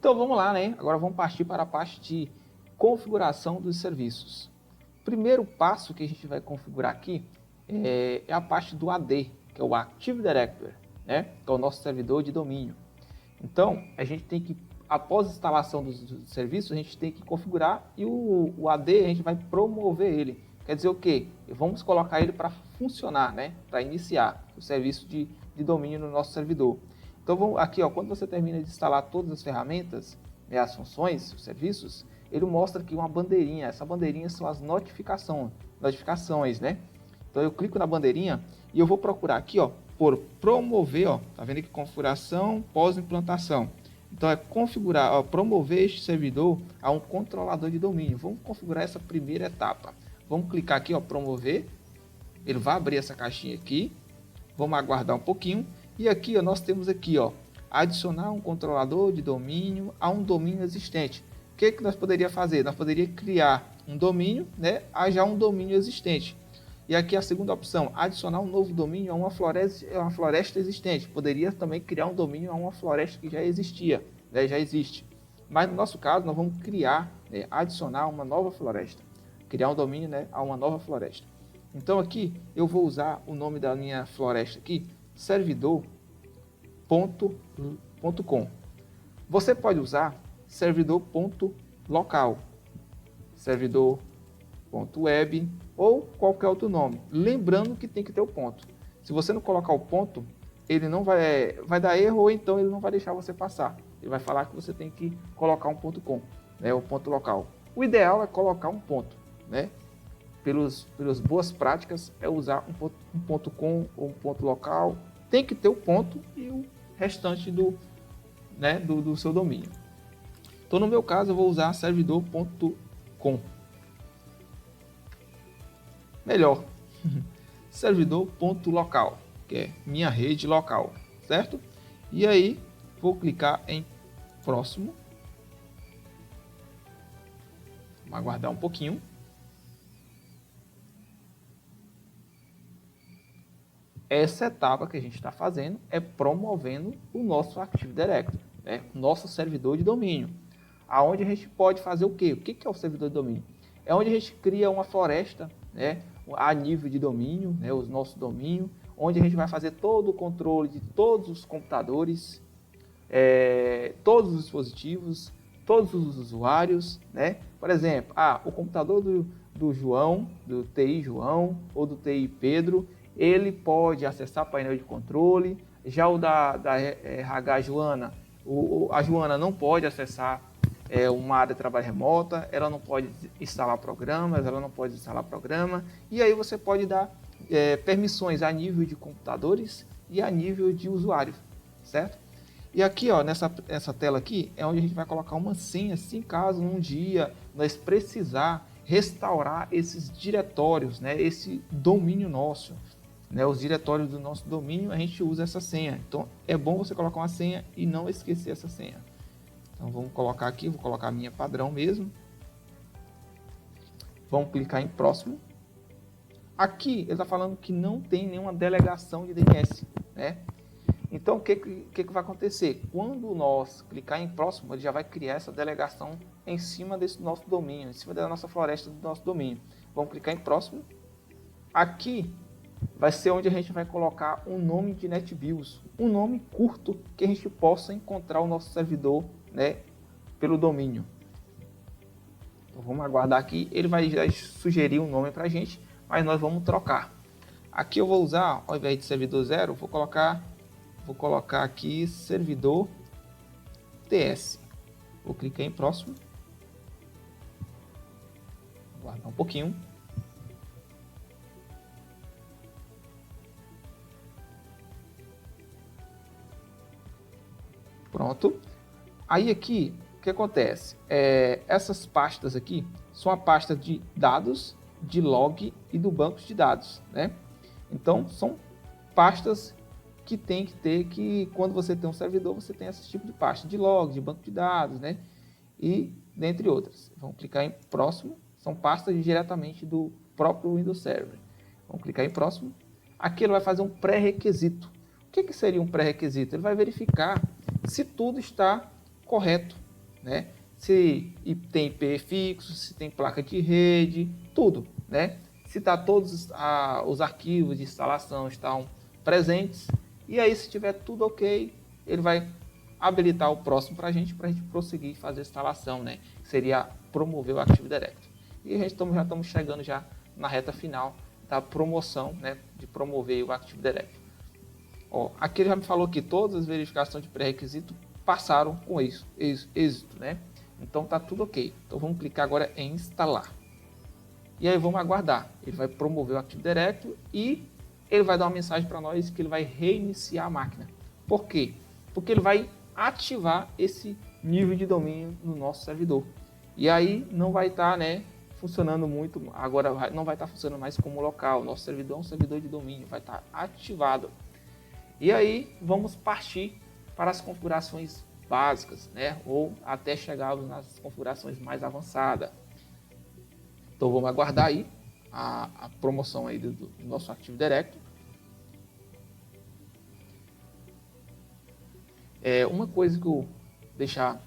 Então vamos lá, né? Agora vamos partir para a parte de configuração dos serviços. O primeiro passo que a gente vai configurar aqui é a parte do AD, que é o Active Directory, né? Que é o nosso servidor de domínio. Então, a gente tem que, após a instalação dos serviços, a gente tem que configurar e o AD a gente vai promover ele. Quer dizer o quê? Vamos colocar ele para funcionar, né? Para iniciar o serviço de domínio no nosso servidor. Então, vamos, aqui, ó, quando você termina de instalar todas as ferramentas, né, as funções, os serviços, ele mostra aqui uma bandeirinha. Essa bandeirinha são as notificações, né? Então, eu clico na bandeirinha e eu vou procurar aqui, ó, por promover, ó, tá vendo aqui, configuração pós-implantação. Então, é configurar, ó, promover este servidor a um controlador de domínio. Vamos configurar essa primeira etapa. Vamos clicar aqui, ó, promover. Ele vai abrir essa caixinha aqui. Vamos aguardar um pouquinho. E aqui, ó, nós temos aqui, ó, adicionar um controlador de domínio a um domínio existente. O que nós poderíamos fazer? Nós poderíamos criar um domínio, né, a já um domínio existente. E aqui a segunda opção, adicionar um novo domínio a uma floresta existente. Poderia também criar um domínio a uma floresta que já existia, né, já existe. Mas no nosso caso, nós vamos criar, né, adicionar uma nova floresta. Criar um domínio, né, a uma nova floresta. Então aqui eu vou usar o nome da minha floresta aqui, servidor.com. Você pode usar servidor.local, servidor.web ou qualquer outro nome. Lembrando que tem que ter o ponto. Se você não colocar o ponto, ele não vai dar erro ou então ele não vai deixar você passar. Ele vai falar que você tem que colocar um ponto .com, né, o ponto local. O ideal é colocar um ponto, né? Pelas boas práticas é usar um ponto .com ou um ponto local. Tem que ter o ponto e o restante do seu domínio. Então, no meu caso, eu vou usar servidor.com. Melhor, servidor.local, que é minha rede local, certo? E aí, vou clicar em próximo. Vamos aguardar um pouquinho. Essa etapa que a gente está fazendo é promovendo o nosso Active Directory, né? O nosso servidor de domínio. Aonde a gente pode fazer o quê? O que é o servidor de domínio? É onde a gente cria uma floresta, né, a nível de domínio, né, o nosso domínio, onde a gente vai fazer todo o controle de todos os computadores, todos os dispositivos, todos os usuários, né? Por exemplo, o computador do João, do TI João ou do TI Pedro, ele pode acessar painel de controle. Já o da RH Joana, a Joana não pode acessar uma área de trabalho remota, ela não pode instalar programas, e aí você pode dar permissões a nível de computadores e a nível de usuários, certo? E aqui, ó, nessa tela aqui, é onde a gente vai colocar uma senha, se caso um dia nós precisar restaurar esses diretórios, né, esse domínio nosso, né, os diretórios do nosso domínio, a gente usa essa senha. Então, é bom você colocar uma senha e não esquecer essa senha. Então, vamos colocar aqui, vou colocar a minha padrão mesmo. Vamos clicar em próximo. Aqui, ele está falando que não tem nenhuma delegação de DNS, né? Então, o que vai acontecer? Quando nós clicar em próximo, ele já vai criar essa delegação em cima desse nosso domínio, em cima da nossa floresta do nosso domínio. Vamos clicar em próximo. Aqui vai ser onde a gente vai colocar um nome de NetBIOS, um nome curto que a gente possa encontrar o nosso servidor, né, pelo domínio. Então, vamos aguardar aqui, ele vai já sugerir um nome para a gente, mas nós vamos trocar. Aqui eu vou usar, ao invés de servidor 0, vou colocar aqui servidor TS. Vou clicar em próximo. Aguardar um pouquinho. Pronto. Aí aqui, o que acontece? Essas pastas aqui são a pasta de dados, de log e do banco de dados, né? Então, são pastas que tem que ter, que quando você tem um servidor, você tem esse tipo de pasta de log, de banco de dados, né? E dentre outras. Vamos clicar em próximo. São pastas diretamente do próprio Windows Server. Vamos clicar em próximo. Aqui ele vai fazer um pré-requisito. O que seria um pré-requisito? Ele vai verificar se tudo está correto, né? Se tem IP fixo, se tem placa de rede, tudo, né? Se tá todos os arquivos de instalação estão presentes, e aí se tiver tudo ok, ele vai habilitar o próximo para a gente prosseguir fazer a instalação, né? Que seria promover o Active Directory. E já estamos chegando já na reta final da promoção, né? De promover o Active Directory. Ó, aqui ele já me falou que todas as verificações de pré-requisito passaram com êxito, né? Então tá tudo ok. Então vamos clicar agora em instalar. E aí vamos aguardar. Ele vai promover o Active Directory e ele vai dar uma mensagem para nós que ele vai reiniciar a máquina. Por quê? Porque ele vai ativar esse nível de domínio no nosso servidor. E aí não vai estar, né, funcionando muito, agora não vai estar funcionando mais como local. Nosso servidor é um servidor de domínio, vai estar ativado. E aí vamos partir para as configurações básicas, né, ou até chegarmos nas configurações mais avançadas. Então vamos aguardar aí a promoção aí do nosso Active Directory. Uma coisa que eu vou deixar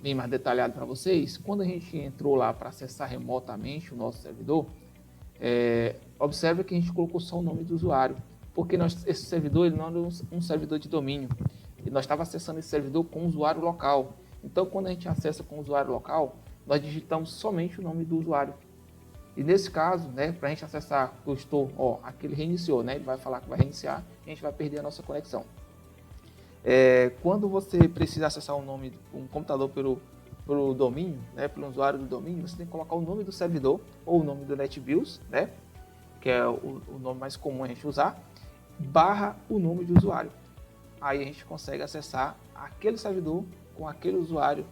bem mais detalhado para vocês, quando a gente entrou lá para acessar remotamente o nosso servidor, observe que a gente colocou só o nome do usuário, porque esse servidor ele não é um servidor de domínio, e nós estávamos acessando esse servidor com o usuário local. Então quando a gente acessa com o usuário local, nós digitamos somente o nome do usuário. E nesse caso, né, para a gente acessar, aqui ele reiniciou, né, ele vai falar que vai reiniciar, a gente vai perder a nossa conexão. Quando você precisa acessar um computador pelo domínio, né, pelo usuário do domínio, você tem que colocar o nome do servidor ou o nome do NetBIOS, né, que é o nome mais comum a gente usar, barra o nome do usuário. Aí a gente consegue acessar aquele servidor com aquele usuário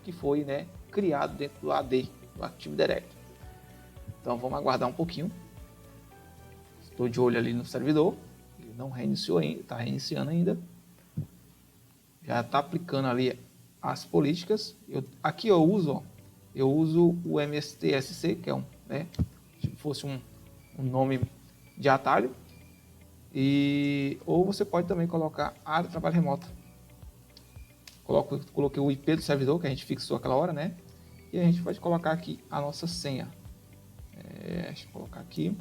que foi, né, criado dentro do AD, do Active Directory. Então vamos aguardar um pouquinho. Estou de olho ali no servidor, ele não reiniciou ainda, está reiniciando ainda. Já está aplicando ali as políticas. Aqui eu uso o MSTSC, que é se fosse um nome de atalho. Ou você pode também colocar área de trabalho remoto. Coloquei o IP do servidor que a gente fixou aquela hora, né? E a gente pode colocar aqui a nossa senha. Deixa eu colocar aqui.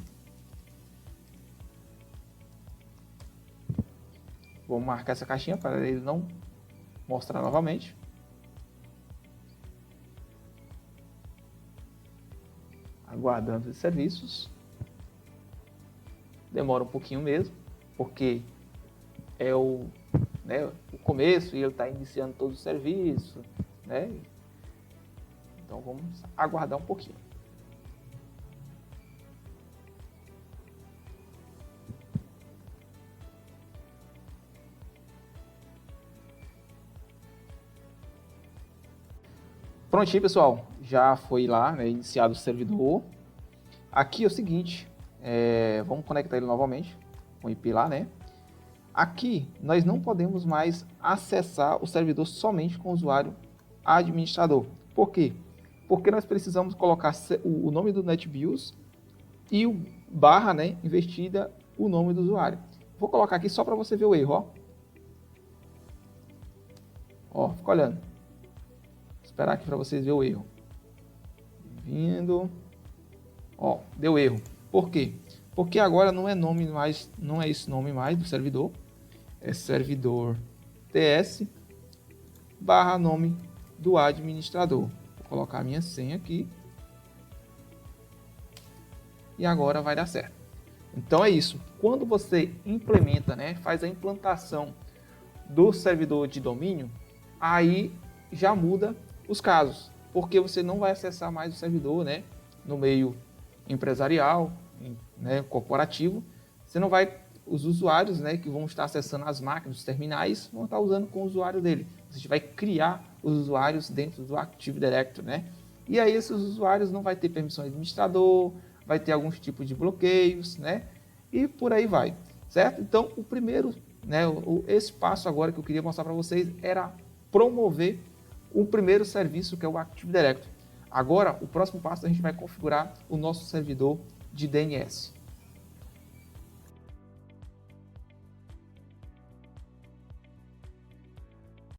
Vou marcar essa caixinha para ele não mostrar novamente. Aguardando os serviços. Demora um pouquinho mesmo, porque é o começo e ele está iniciando todo o serviço, né? Então vamos aguardar um pouquinho. Prontinho, pessoal, já foi lá, né, iniciado o servidor. Aqui é o seguinte, vamos conectar ele novamente com o IP lá, né? Aqui nós não podemos mais acessar o servidor somente com o usuário administrador. Por quê? Porque nós precisamos colocar o nome do NetBIOS e o barra, né, investida o nome do usuário. Vou colocar aqui só para você ver o erro, ó, fica olhando. Esperar aqui para vocês verem o erro. Vindo. Ó, deu erro. Por quê? Porque agora não é esse nome mais do servidor. É servidor TS barra nome do administrador. Vou colocar a minha senha aqui. E agora vai dar certo. Então é isso. Quando você implementa, né, faz a implantação do servidor de domínio, aí já muda os casos, porque você não vai acessar mais o servidor, né, no meio empresarial, né, corporativo. Você não vai, os usuários, né, que vão estar acessando as máquinas, os terminais, vão estar usando com o usuário dele. Você vai criar os usuários dentro do Active Directory, né? E aí esses usuários não vai ter permissão de administrador, vai ter alguns tipos de bloqueios, né? E por aí vai, certo? Então o primeiro, né, esse passo agora que eu queria mostrar para vocês era promover o primeiro serviço, que é o Active Directory. Agora, o próximo passo, a gente vai configurar o nosso servidor de DNS.